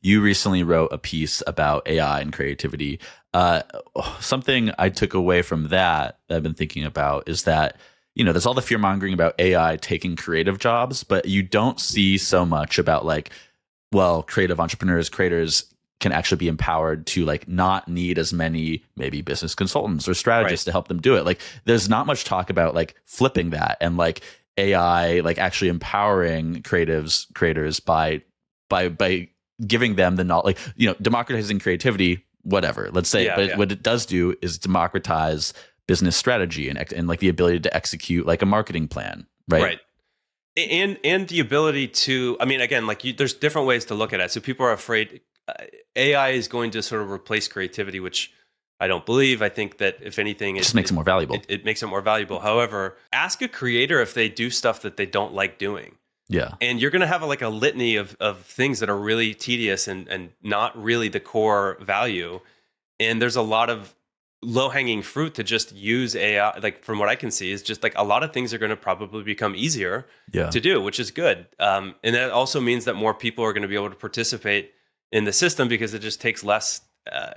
you recently wrote a piece about AI and creativity. Something I took away from that I've been thinking about is that, there's all the fear mongering about AI taking creative jobs, but you don't see so much about like, well, creative entrepreneurs, creators can actually be empowered to like not need as many maybe business consultants or strategists to help them do it. Like there's not much talk about like flipping that and like AI, like actually empowering creators by giving them the knowledge, like, democratizing creativity, whatever, let's say. What it does do is democratize business strategy and like the ability to execute like a marketing plan. Right. And the ability to, I mean, again, like there's different ways to look at it. So people are afraid AI is going to sort of replace creativity, which I don't believe. I think that if anything, it just makes it more valuable. It makes it more valuable. However, ask a creator if they do stuff that they don't like doing. Yeah. And you're going to have a litany of things that are really tedious and not really the core value. And there's a lot of low-hanging fruit to just use AI. Like from what I can see is just like a lot of things are going to probably become easier to do, which is good. And that also means that more people are going to be able to participate in the system because it just takes less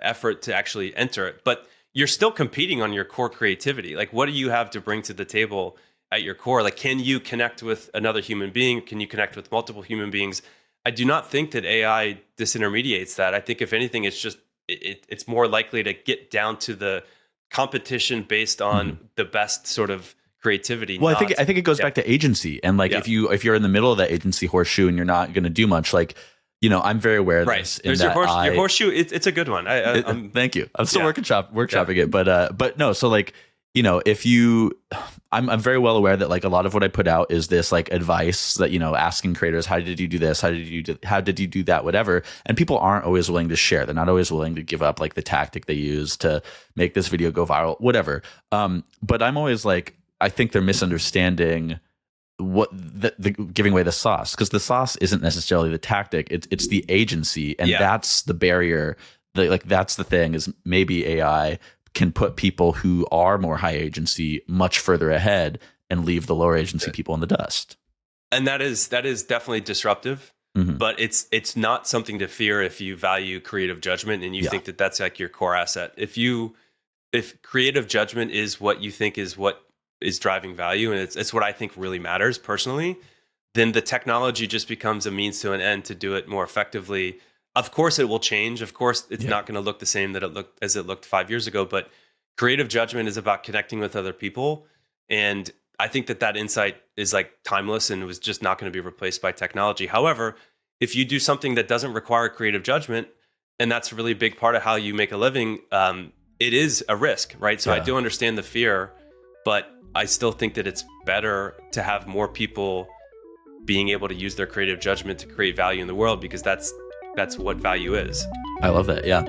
effort to actually enter it. But you're still competing on your core creativity. Like what do you have to bring to the table at your core? Like, can you connect with another human being? Can you connect with multiple human beings? I do not think that AI disintermediates that. I think if anything, it's just, it's more likely to get down to the competition based on the best sort of creativity. Well, I think it goes back to agency. And like, if you're in the middle of that agency horseshoe and you're not going to do much, like, I'm very aware of this. There's your horseshoe. It's a good one. Thank you. I'm still workshopping it, but no. So like, if you, I'm very well aware that like a lot of what I put out is this like advice that, asking creators, how did you do this? How did you do that? Whatever. And people aren't always willing to share. They're not always willing to give up like the tactic they use to make this video go viral, whatever. But I'm always like, I think they're misunderstanding what the giving away the sauce, because the sauce isn't necessarily the tactic. It's the agency. And that's the barrier. That's the thing, is maybe AI can put people who are more high agency much further ahead and leave the lower agency people in the dust. And that is definitely disruptive, but it's not something to fear if you value creative judgment and you think that that's like your core asset. If creative judgment is what you think is what is driving value, and it's what I think really matters personally, then the technology just becomes a means to an end to do it more effectively. Of course, it will change. Of course, it's not going to look the same as it looked 5 years ago. But creative judgment is about connecting with other people, and I think that insight is like timeless and was just not going to be replaced by technology. However, if you do something that doesn't require creative judgment, and that's a really big part of how you make a living, it is a risk, right? So I do understand the fear, but I still think that it's better to have more people being able to use their creative judgment to create value in the world, because that's what value is. I love that. Yeah.